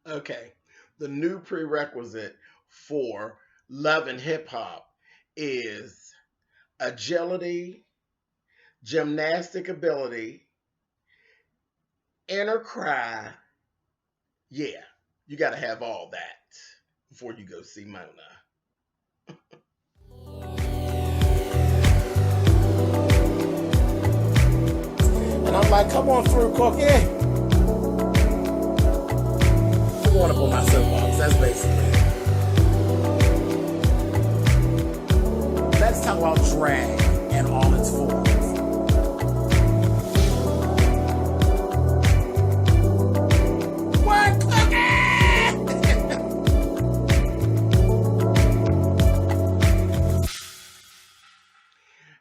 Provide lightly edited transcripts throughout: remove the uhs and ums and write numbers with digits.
Okay. The new prerequisite for love and hip hop is agility, gymnastic ability, inner cry. Yeah, you got to have all that before you go see Mona. And I'm like, come on through, Cookie. I'm going up on my soapbox. That's basically it. Let's talk about drag and all its forms. What, Cookie?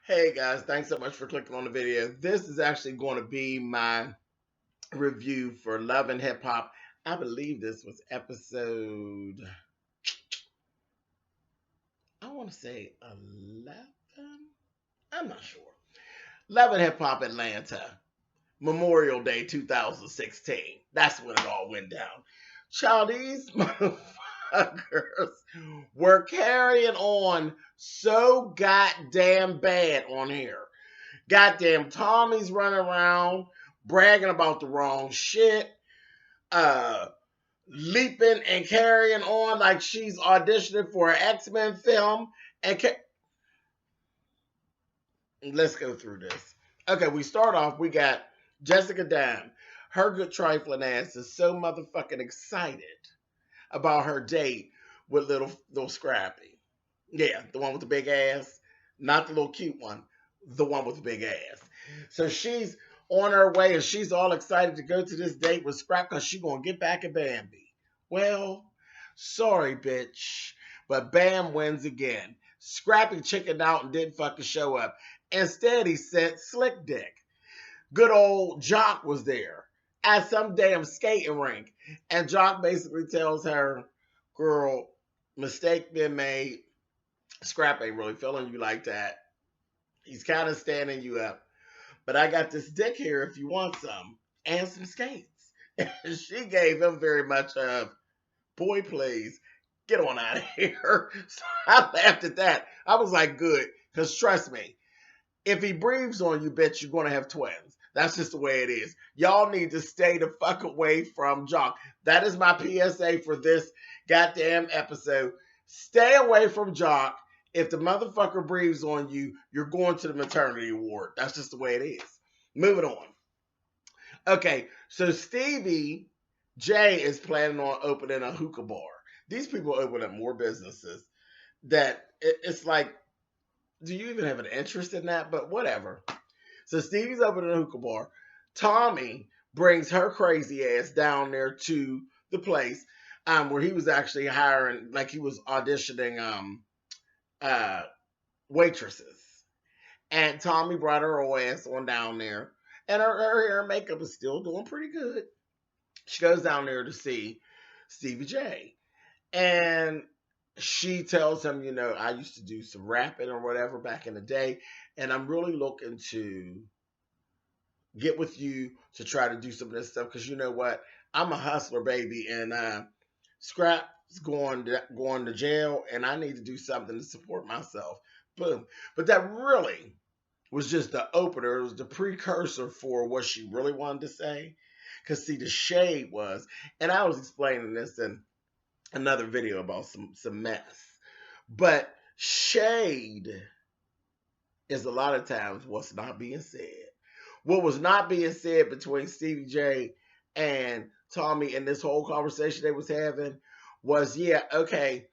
Hey guys, thanks so much for clicking on the video. This is actually going to be my review for Love and Hip Hop. I believe this was episode, I want to say 11. I'm not sure. Love and Hip Hop Atlanta, Memorial Day 2016. That's when it all went down. Child, these motherfuckers were carrying on so goddamn bad on here. Goddamn Tommie's running around bragging about the wrong shit. Leaping and carrying on like she's auditioning for an X-Men film. And let's go through this. Okay, we start off, we got Jessica Dime. Her good trifling ass is so motherfucking excited about her date with little Scrappy. Yeah, the one with the big ass. Not the little cute one. The one with the big ass. So she's on her way and she's all excited to go to this date with Scrap because she's going to get back at Bambi. Well, sorry, bitch. But Bam wins again. Scrappy chickened out and didn't fucking show up. Instead, he sent Slick Dick. Good old Jock was there at some damn skating rink. And Jock basically tells her, girl, mistake been made. Scrap ain't really feeling you like that. He's kind of standing you up. But I got this dick here if you want some. And some skates. And she gave him very much of, boy, please, get on out of here. So I laughed at that. I was like, good. Because trust me, if he breathes on you, bitch, you're going to have twins. That's just the way it is. Y'all need to stay the fuck away from Jock. That is my PSA for this goddamn episode. Stay away from Jock. If the motherfucker breathes on you, you're going to the maternity ward. That's just the way it is. Moving on. Okay, so Stevie J is planning on opening a hookah bar. These people open up more businesses that it's like, do you even have an interest in that? But whatever. So Stevie's opening a hookah bar. Tommie brings her crazy ass down there to the place where he was actually hiring, like he was auditioning waitresses. And Tommie brought her old ass on down there. And her hair and makeup is still doing pretty good. She goes down there to see Stevie J. And she tells him, you know, I used to do some rapping or whatever back in the day. And I'm really looking to get with you to try to do some of this stuff. Because you know what? I'm a hustler, baby. And Scrap's going to jail. And I need to do something to support myself. Boom. But that really was just the opener. It was the precursor for what she really wanted to say. Because, see, the shade was, and I was explaining this in another video about some mess. But shade is a lot of times what's not being said. What was not being said between Stevie J and Tommie in this whole conversation they was having was, yeah, okay,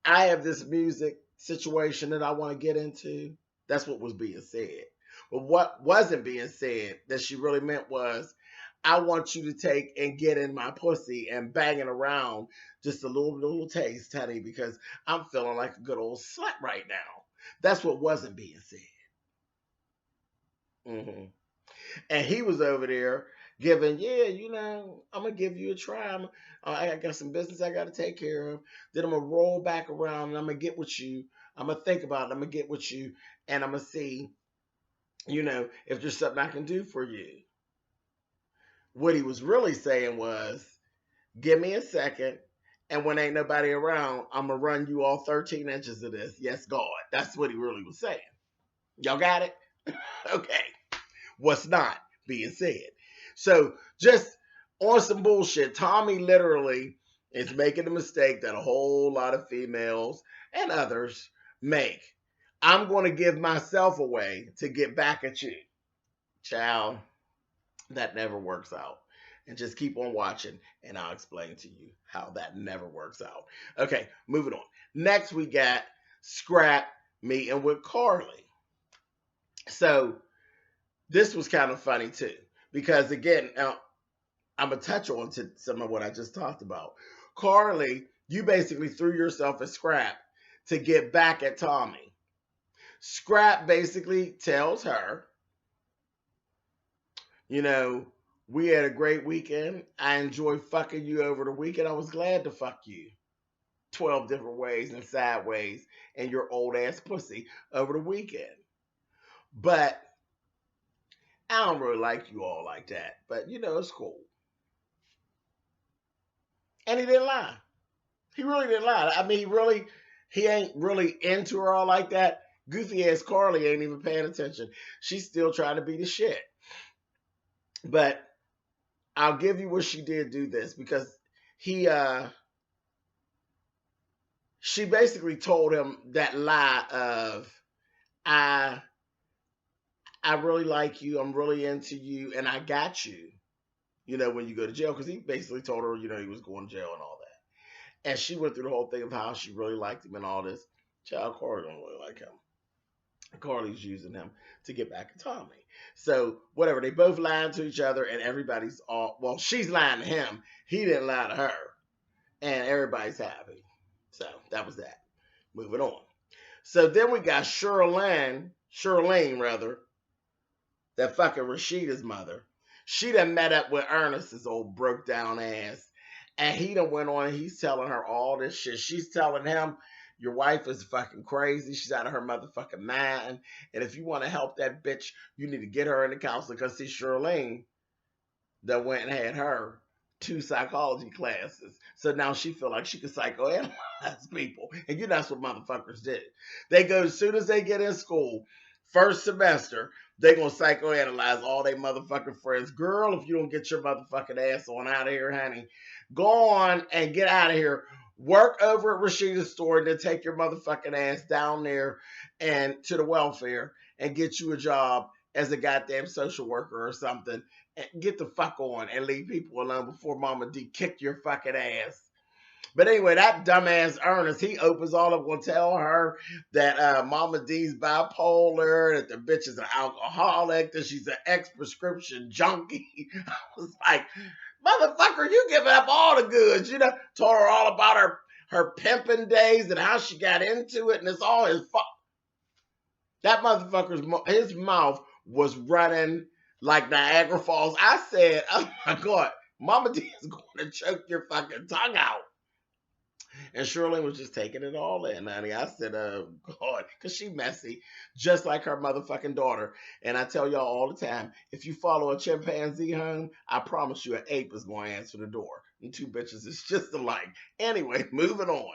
I have this music situation that I want to get into. That's what was being said. But what wasn't being said that she really meant was, I want you to take and get in my pussy and bang it around just a little taste, honey, because I'm feeling like a good old slut right now. That's what wasn't being said. Mm-hmm. And he was over there giving, yeah, you know, I'm going to give you a try. I got some business I got to take care of. Then I'm going to roll back around and I'm going to get with you. I'm going to think about it. I'm going to get with you and I'm going to see, you know, if there's something I can do for you. What he was really saying was, Give me a second. And when ain't nobody around, I'm going to run you all 13 inches of this. Yes, God. That's what he really was saying. Y'all got it? Okay. What's not being said. So just on some bullshit, Tommie literally is making the mistake that a whole lot of females and others make. I'm going to give myself away to get back at you. Child, that never works out. And just keep on watching, and I'll explain to you how that never works out. Okay, moving on. Next, we got Scrap meeting with Karlie. So this was kind of funny too, because again, I'm gonna touch on to some of what I just talked about. Karlie, you basically threw yourself at Scrap to get back at Tommie. Scrap basically tells her, you know, we had a great weekend. I enjoyed fucking you over the weekend. I was glad to fuck you 12 different ways and sideways and your old ass pussy over the weekend. But I don't really like you all like that. But you know, it's cool. And he didn't lie. He really didn't lie. I mean, he ain't really into her all like that. Goofy ass Karlie ain't even paying attention. She's still trying to be the shit. But I'll give you what she did do this, because she basically told him that lie of, I really like you, I'm really into you, and I got you, you know, when you go to jail. Because he basically told her, you know, he was going to jail and all that. And she went through the whole thing of how she really liked him and all this. Child, Karlie don't really like him. Karlie's using him to get back at Tommie. So whatever, they both lying to each other, and everybody's all, well, she's lying to him, he didn't lie to her, and everybody's happy. So that was that. Moving on. So then we got Charlene, that fucking Rashida's mother. She done met up with Ernest's old broke down ass, and he done went on and he's telling her all this shit. She's telling him, your wife is fucking crazy. She's out of her motherfucking mind. And if you want to help that bitch, you need to get her into counseling. Because see, Charlene that went and had her 2 psychology classes. So now she feel like she can psychoanalyze people. And you know that's what motherfuckers did. They go, as soon as they get in school, first semester, they gonna psychoanalyze all they motherfucking friends. Girl, if you don't get your motherfucking ass on out of here, honey, go on and get out of here. Work over at Rashida's store and then take your motherfucking ass down there and to the welfare and get you a job as a goddamn social worker or something. And get the fuck on and leave people alone before Momma D kick your fucking ass. But anyway, that dumbass Ernest, he opens all up, gonna tell her that Momma D's bipolar, that the bitch is an alcoholic, that she's an ex-prescription junkie. I was like, motherfucker, you giving up all the goods, you know. Told her all about her pimping days and how she got into it, and it's all his fault. That motherfucker's, his mouth was running like Niagara Falls. I said, oh my God, Momma D is going to choke your fucking tongue out. And Shirley was just taking it all in, honey. I said, oh God, because she messy, just like her motherfucking daughter. And I tell y'all all the time, if you follow a chimpanzee home, I promise you an ape is going to answer the door. And 2 bitches is just alike. Anyway, moving on.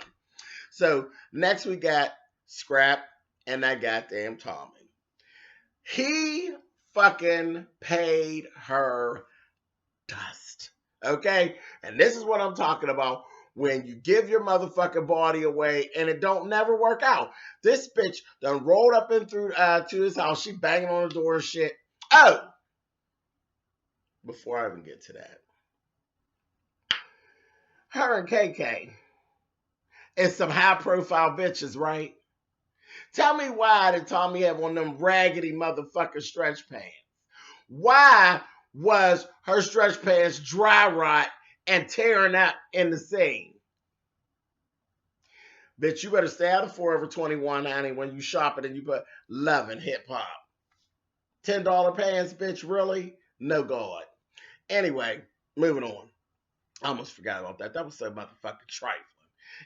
So next we got Scrap and that goddamn Tommie. He fucking paid her dust. Okay? And this is what I'm talking about. When you give your motherfucking body away and it don't never work out. This bitch done rolled up in through to his house. She banging on the door and shit. Oh! Before I even get to that. Her and KK is some high profile bitches, right? Tell me why did Tommie have one of them raggedy motherfucking stretch pants? Why was her stretch pants dry rot and tearing up in the seam? Bitch, you better stay out of Forever 21, honey, when you shop it and you put love and hip hop. $10 pants, bitch, really? No God. Anyway, moving on. I almost forgot about that. That was so motherfucking trifling.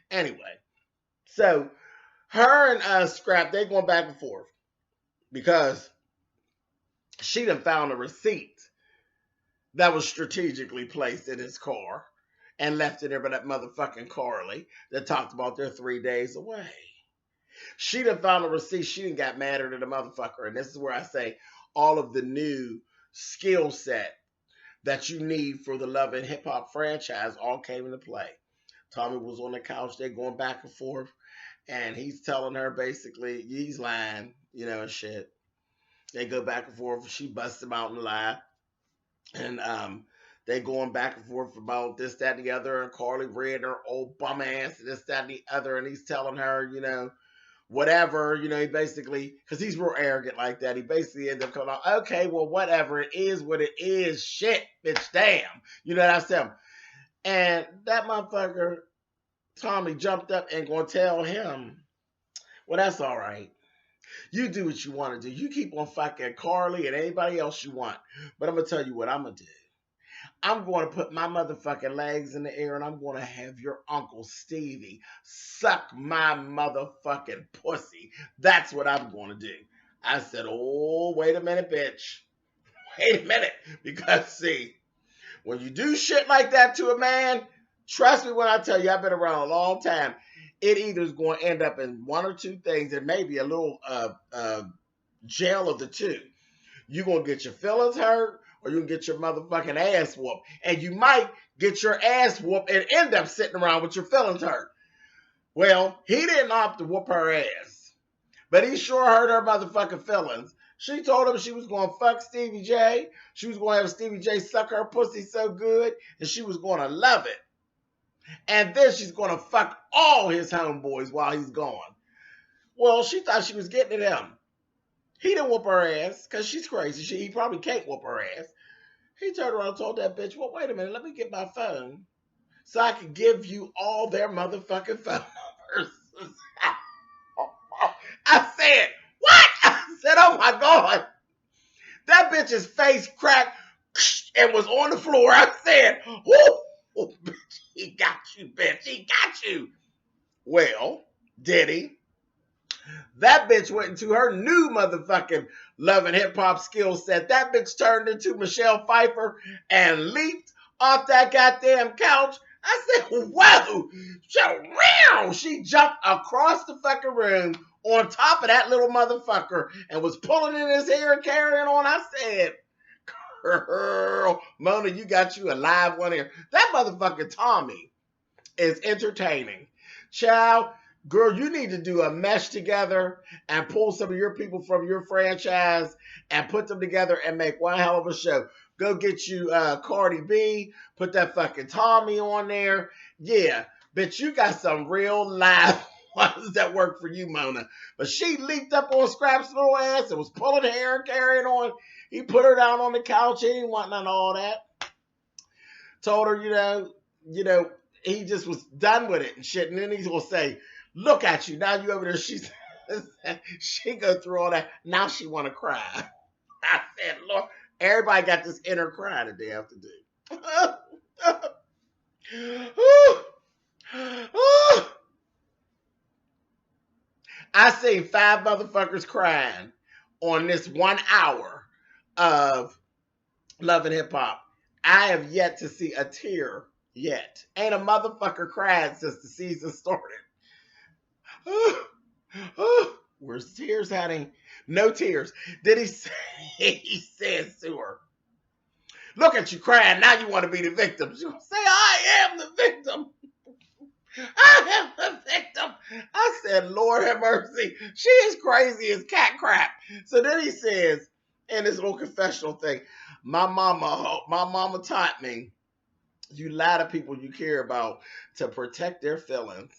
Anyway, so her and Scrap, they going back and forth because she done found a receipt that was strategically placed in his car. and left it there by that motherfucking Karlie that talked about their 3 days away. She done found a receipt. She done got madder than a motherfucker. And this is where I say all of the new skill set that you need for the Love and Hip Hop franchise all came into play. Tommie was on the couch. They're going back and forth. And he's telling her basically, he's lying, you know, and shit. They go back and forth. She busts him out in a lie. And they going back and forth about this, that, and the other. And Karlie read her old bum ass, this, that, and the other. And he's telling her, you know, whatever, you know, he basically, because he's real arrogant like that, he basically ended up coming out, okay, well, whatever, it is what it is, shit, bitch, damn. You know, that's him. And that motherfucker, Tommie, jumped up and gonna tell him, well, that's all right. You do what you want to do. You keep on fucking Karlie and anybody else you want. But I'm gonna tell you what I'm gonna do. I'm going to put my motherfucking legs in the air and I'm going to have your Uncle Stevie suck my motherfucking pussy. That's what I'm going to do. I said, oh, wait a minute, bitch. Wait a minute. Because, see, when you do shit like that to a man, trust me when I tell you, I've been around a long time. It either is going to end up in one or two things and maybe a little jail of the two. You're going to get your feelings hurt, or you can get your motherfucking ass whooped. And you might get your ass whooped and end up sitting around with your feelings hurt. Well, he didn't opt to whoop her ass. But he sure hurt her motherfucking feelings. She told him she was going to fuck Stevie J. She was going to have Stevie J suck her pussy so good, and she was going to love it. And then she's going to fuck all his homeboys while he's gone. Well, she thought she was getting at him. He didn't whoop her ass because she's crazy. He probably can't whoop her ass. He turned around and told that bitch, well, wait a minute, let me get my phone so I can give you all their motherfucking phone numbers. I said, what? I said, oh my God. That bitch's face cracked and was on the floor. I said, oh, bitch, he got you, bitch. He got you. Well, did he? That bitch went into her new motherfucking Love and Hip Hop skill set. That bitch turned into Michelle Pfeiffer and leaped off that goddamn couch. I said, whoa. She jumped across the fucking room on top of that little motherfucker and was pulling in his hair and carrying on. I said, girl, Mona, you got you a live one here. That motherfucking Tommie is entertaining. Child, girl, you need to do a mesh together and pull some of your people from your franchise and put them together and make one hell of a show. Go get you Cardi B, put that fucking Tommie on there. Yeah, bitch, you got some real live ones that work for you, Mona. But she leaped up on Scrapp's little ass and was pulling hair and carrying on. He put her down on the couch. He didn't want none of all that. Told her, you know, he just was done with it and shit. And then he's going to say, look at you. Now you over there. She go through all that. Now she want to cry. I said, Lord, everybody got this inner cry that they have to do. I seen 5 motherfuckers crying on this 1 hour of Love and Hip Hop. I have yet to see a tear yet. Ain't a motherfucker cried since the season started. Where's tears, honey? No tears. Did he say, he says to her, look at you crying. Now you want to be the victim. She will say, I am the victim. I am the victim. I said, Lord have mercy. She is crazy as cat crap. So then he says, in this little confessional thing, my mama taught me, you lie to people you care about to protect their feelings.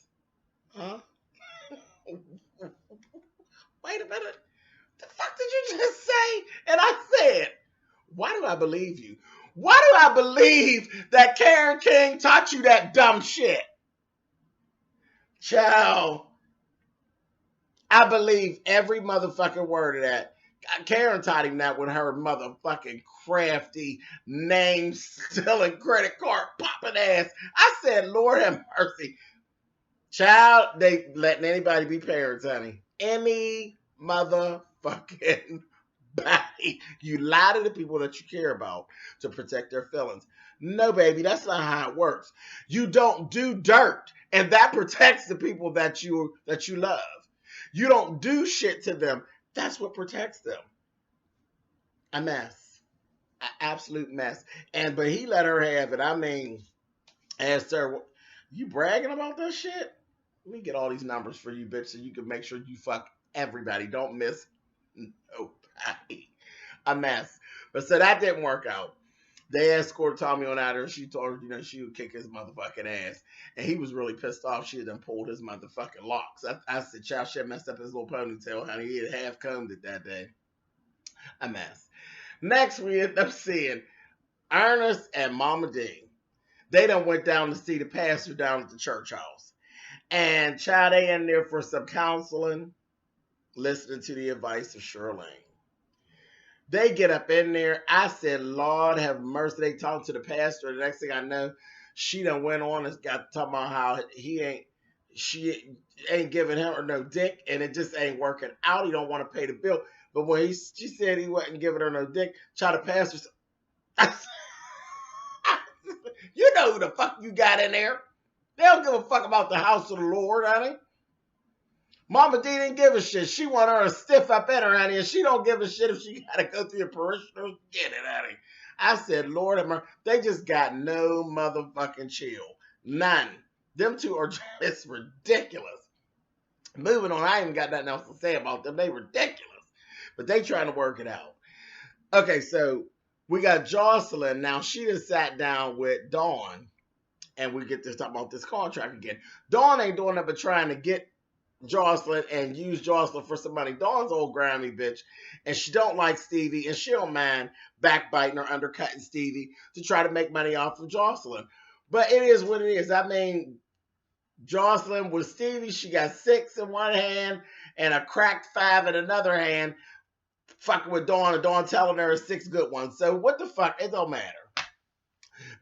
Huh? Wait a minute. The fuck did you just say? And I said, why do I believe you? Why do I believe that Karen King taught you that dumb shit? Child, I believe every motherfucking word of that. Karen taught him that with her motherfucking crafty name stealing credit card popping ass. I said, Lord have mercy. Child, they letting anybody be parents, honey. Any motherfucking body. You lie to the people that you care about to protect their feelings. No, baby, that's not how it works. You don't do dirt, and that protects the people that you love. You don't do shit to them. That's what protects them. A mess, an absolute mess. But he let her have it. I mean, asked her, "You bragging about that shit? Let me get all these numbers for you, bitch, so you can make sure you fuck everybody. Don't miss nobody." A mess. But so that didn't work out. They escorted Tommie on out of her. She told her, she would kick his motherfucking ass. And he was really pissed off. She had done pulled his motherfucking locks. I said, child, shit messed up his little ponytail, honey. He had half combed it that day. A mess. Next, we end up seeing Ernest and Momma D. They done went down to see the pastor down at the church house. And child, they in there for some counseling, listening to the advice of Shirley. They get up in there. I said, Lord have mercy. They talk to the pastor. The next thing I know, she done went on and got talking about how she ain't giving him or no dick, and it just ain't working out. He don't want to pay the bill. But when she said he wasn't giving her no dick, child, the pastor said, you know who the fuck you got in there. They don't give a fuck about the house of the Lord, honey. Momma D didn't give a shit. She want her to stiff up in her, honey, and she don't give a shit if she got to go through the parishioners. Get it, honey. I said, Lord, they just got no motherfucking chill. None. Them two are just ridiculous. Moving on, I ain't even got nothing else to say about them. They ridiculous. But they trying to work it out. Okay, so we got Joseline. Now, she just sat down with Dawn, and we get to talk about this contract again. Dawn ain't doing nothing but trying to get Joseline and use Joseline for some money. Dawn's old grimy bitch, and she don't like Stevie, and she don't mind backbiting or undercutting Stevie to try to make money off of Joseline. But it is what it is. I mean, Joseline with Stevie, she got 6 in one hand and a cracked 5 in another hand, fucking with Dawn, and Dawn telling her 6 good ones. So what the fuck? It don't matter.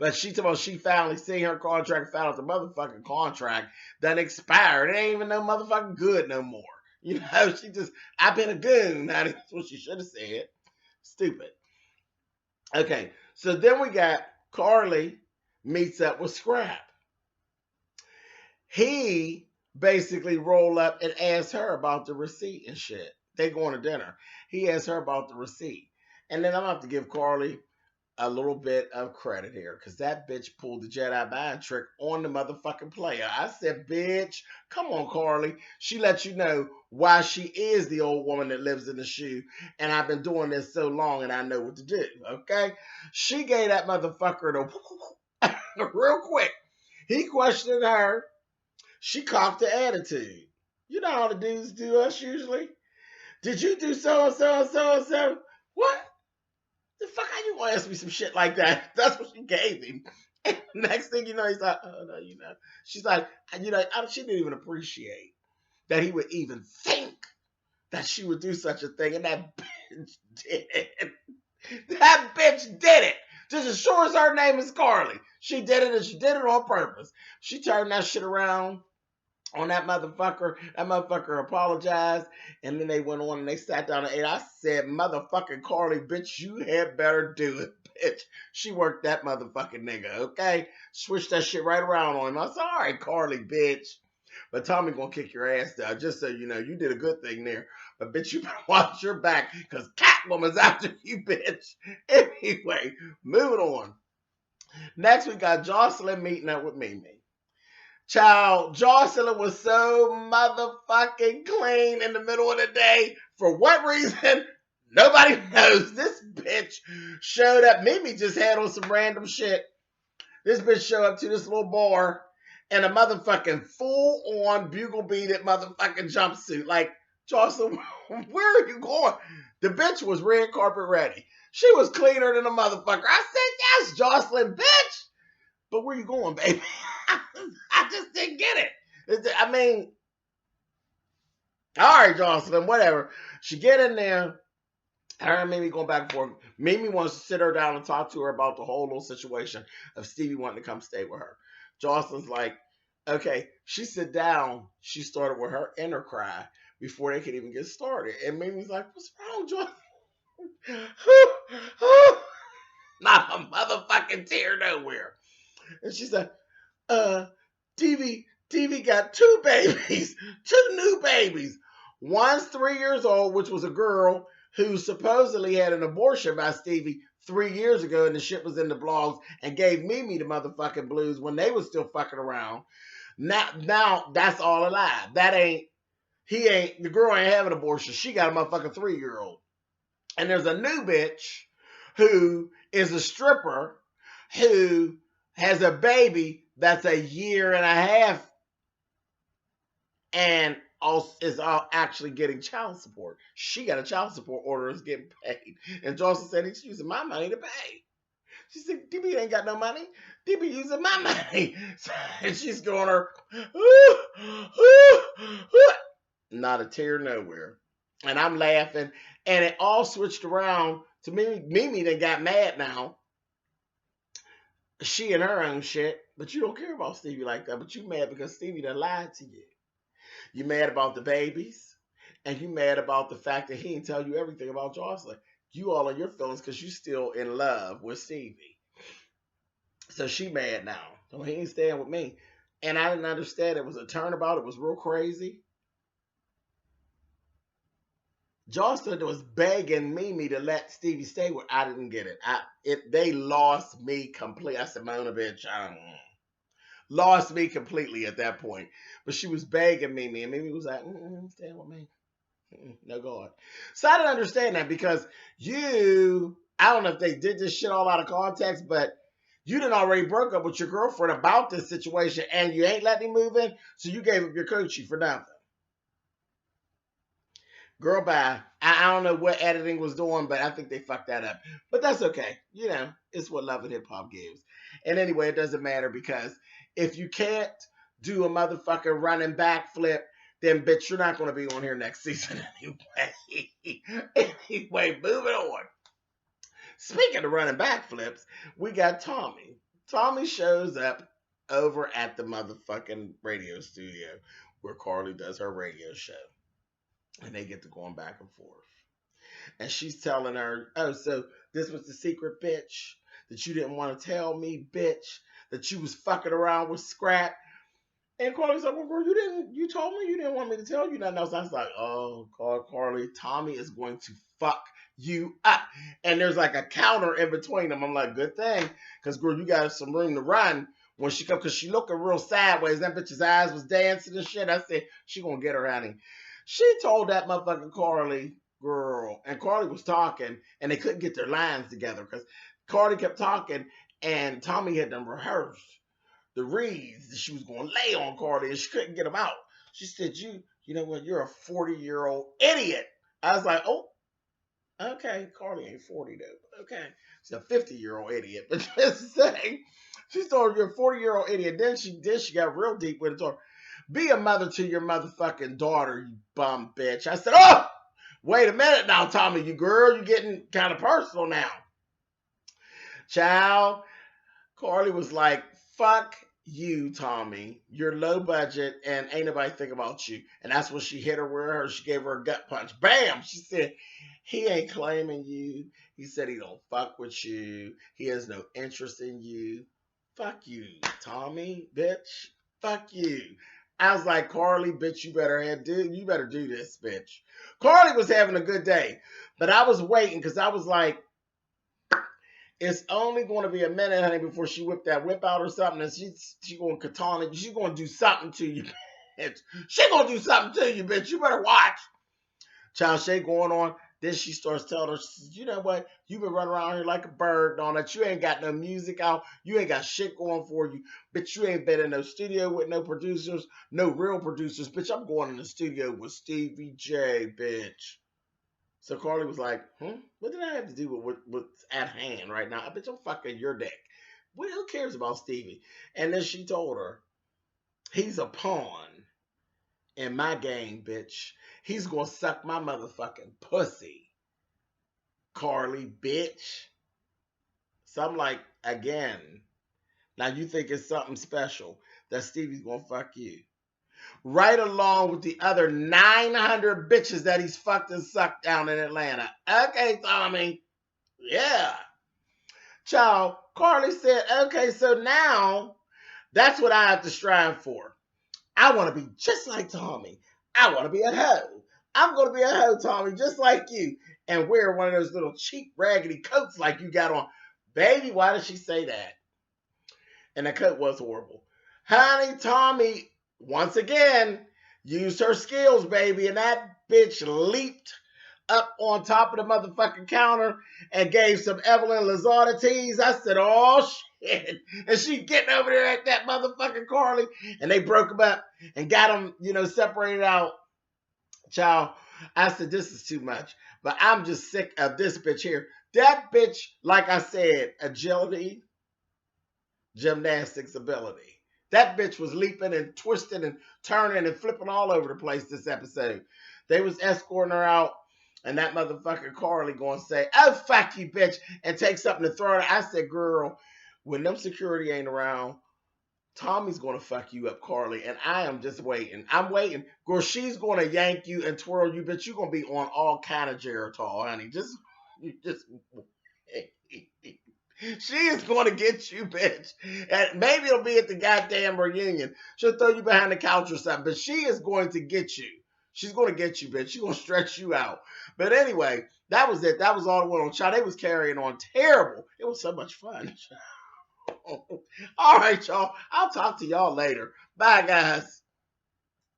But she told me she finally seen her contract, found out the motherfucking contract done expired. It ain't even no motherfucking good no more. She just, I've been a goon. That's what she should have said. Stupid. Okay, so then we got Karlie meets up with Scrapp. He basically rolled up and asked her about the receipt and shit. They going to dinner. He asked her about the receipt. And then I'm going to have to give Karlie a little bit of credit here, because that bitch pulled the Jedi mind trick on the motherfucking player. I said, bitch, come on, Karlie. She let you know why she is the old woman that lives in the shoe, and I've been doing this so long and I know what to do, okay? She gave that motherfucker the real quick. He questioned her. She cocked the attitude. You know how the dudes do us usually. Did you do so and so and so and so? What? The fuck, how you gonna ask me some shit like that? That's what she gave him. And next thing you know, he's like, oh, no, She's like, she didn't even appreciate that he would even think that she would do such a thing. And that bitch did it. That bitch did it. Just as sure as her name is Karlie. She did it, and she did it on purpose. She turned that shit around on that motherfucker. That motherfucker apologized, and then they went on and they sat down and ate. I said, motherfucking Karlie, bitch, you had better do it, bitch. She worked that motherfucking nigga, okay? Switched that shit right around on him. I said, all right, Karlie, bitch. But Tommie gonna kick your ass down, just so you know. You did a good thing there. But bitch, you better watch your back, because Catwoman's after you, bitch. Anyway, moving on. Next, we got Joseline meeting up with Mimi. Child, Joseline was so motherfucking clean in the middle of the day. For what reason? Nobody knows. This bitch showed up. Mimi just had on some random shit. This bitch showed up to this little bar in a motherfucking full-on bugle-beaded motherfucking jumpsuit. Like, Joseline, where are you going? The bitch was red carpet ready. She was cleaner than a motherfucker. I said, yes, Joseline, bitch. But where you going, baby? I just didn't get it. I mean, all right, Joseline, whatever. She get in there. Her and Mimi going back and forth. Mimi wants to sit her down and talk to her about the whole little situation of Stevie wanting to come stay with her. Joseline's like, okay. She sit down. She started with her inner cry before they could even get started. And Mimi's like, what's wrong, Joseline? Not a motherfucking tear nowhere. And she said, TV got two babies, two new babies. One's 3 years old, which was a girl who supposedly had an abortion by Stevie 3 years ago, and the shit was in the blogs and gave Mimi the motherfucking blues when they was still fucking around. Now that's all a lie. The girl ain't having an abortion. She got a motherfucking 3-year-old. And there's a new bitch who is a stripper who has a baby that's a year and a half and also is actually getting child support. She got a child support order, is getting paid. And Joseline said he's using my money to pay. She said, DB ain't got no money. DB using my money. And she's going her, not a tear nowhere. And I'm laughing. And it all switched around to Mimi. Mimi that got mad now. She and her own shit. But you don't care about Stevie like that. But you mad because Stevie done lied to you. You mad about the babies. And you mad about the fact that he didn't tell you everything about Joseline. You all in your feelings because you still in love with Stevie. So she mad now. So he ain't staying with me. And I didn't understand. It was a turnabout. It was real crazy. Joseline was begging Mimi to let Stevie stay with. I didn't get it. They lost me completely. I said, Mona, bitch, lost me completely at that point. But she was begging Mimi, and Mimi was like, stay with me. No God. So I didn't understand that because I don't know if they did this shit all out of context, but you done already broke up with your girlfriend about this situation, and you ain't letting him move in, so you gave up your coochie for nothing. Girl, bye. I don't know what editing was doing, but I think they fucked that up. But that's okay. You know, it's what love and hip hop gives. And anyway, it doesn't matter because if you can't do a motherfucking running backflip, then bitch, you're not going to be on here next season anyway. Anyway, moving on. Speaking of running backflips, we got Tommie. Tommie shows up over at the motherfucking radio studio where Karlie does her radio show. And they get to going back and forth. And she's telling her, oh, so this was the secret, bitch, that you didn't want to tell me, bitch, that you was fucking around with Scrapp. And Karlie's like, well, girl, you told me you didn't want me to tell you nothing else. I was like, oh, Karlie, Tommie is going to fuck you up. And there's like a counter in between them. I'm like, good thing, because girl, you got some room to run when she comes, because she looking real sideways. That bitch's eyes was dancing and shit. I said, she gonna get her out of here. She told that motherfucking Karlie, girl, and Karlie was talking, and they couldn't get their lines together because Karlie kept talking, and Tommie had them rehearsed the reads that she was going to lay on Karlie, and she couldn't get them out. She said, you know what, you're a 40-year-old idiot. I was like, oh, okay, Karlie ain't 40 though. Okay, she's a 50-year-old idiot. But just saying, she told her you're a 40-year-old idiot. Then she got real deep with it. Told her, be a mother to your motherfucking daughter, you bum bitch. I said, oh, wait a minute now, Tommie, you girl, you getting kind of personal now. Child, Karlie was like, fuck you, Tommie. You're low budget and ain't nobody think about you. And that's when she hit her with her. She gave her a gut punch. Bam! She said, he ain't claiming you. He said he don't fuck with you. He has no interest in you. Fuck you, Tommie, bitch. Fuck you. I was like, Karlie, bitch, you better do this, bitch. Karlie was having a good day, but I was waiting because I was like, it's only going to be a minute, honey, before she whipped that whip out or something, and she going to katana. She's going to do something to you, bitch. She going to do something to you, bitch. You better watch. Child, Shay going on. Then she starts telling her, she says, you know what? You've been running around here like a bird and all that. You ain't got no music out. You ain't got shit going for you. Bitch, you ain't been in no studio with no producers, no real producers. Bitch, I'm going in the studio with Stevie J, bitch. So Karlie was like, what did I have to do with what's at hand right now? Bitch, I'm fucking your dick. Who cares about Stevie? And then she told her, he's a pawn in my game, bitch. He's gonna suck my motherfucking pussy, Karlie, bitch. So I'm like, again, now you think it's something special that Stevie's gonna fuck you. Right along with the other 900 bitches that he's fucked and sucked down in Atlanta. Okay, Tommie. Yeah. Child, Karlie said, okay, so now that's what I have to strive for. I want to be just like Tommie. I want to be a hoe. I'm going to be a hoe, Tommie, just like you. And wear one of those little cheap, raggedy coats like you got on. Baby, why did she say that? And the coat was horrible. Honey, Tommie, once again, used her skills, baby. And that bitch leaped up on top of the motherfucking counter and gave some Evelyn Lozada teas. I said, oh shit. And she getting over there at that motherfucking Karlie. And they broke them up and got them, separated out. Child, I said, this is too much. But I'm just sick of this bitch here. That bitch, like I said, agility, gymnastics ability. That bitch was leaping and twisting and turning and flipping all over the place this episode. They was escorting her out, and that motherfucker Karlie gonna say, oh, fuck you, bitch, and take something to throw at her. I said, girl, when them security ain't around, Tommie's gonna fuck you up, Karlie, and I am just waiting. I'm waiting. Girl, she's gonna yank you and twirl you, bitch. You're gonna be on all kind of Geritol, honey. Just she is going to get you, bitch. And maybe it'll be at the goddamn reunion. She'll throw you behind the couch or something, but she is going to get you. She's going to get you, bitch. She's going to stretch you out. But anyway, that was it. That was all it went on. Child, they was carrying on terrible. It was so much fun. All right, y'all. I'll talk to y'all later. Bye, guys.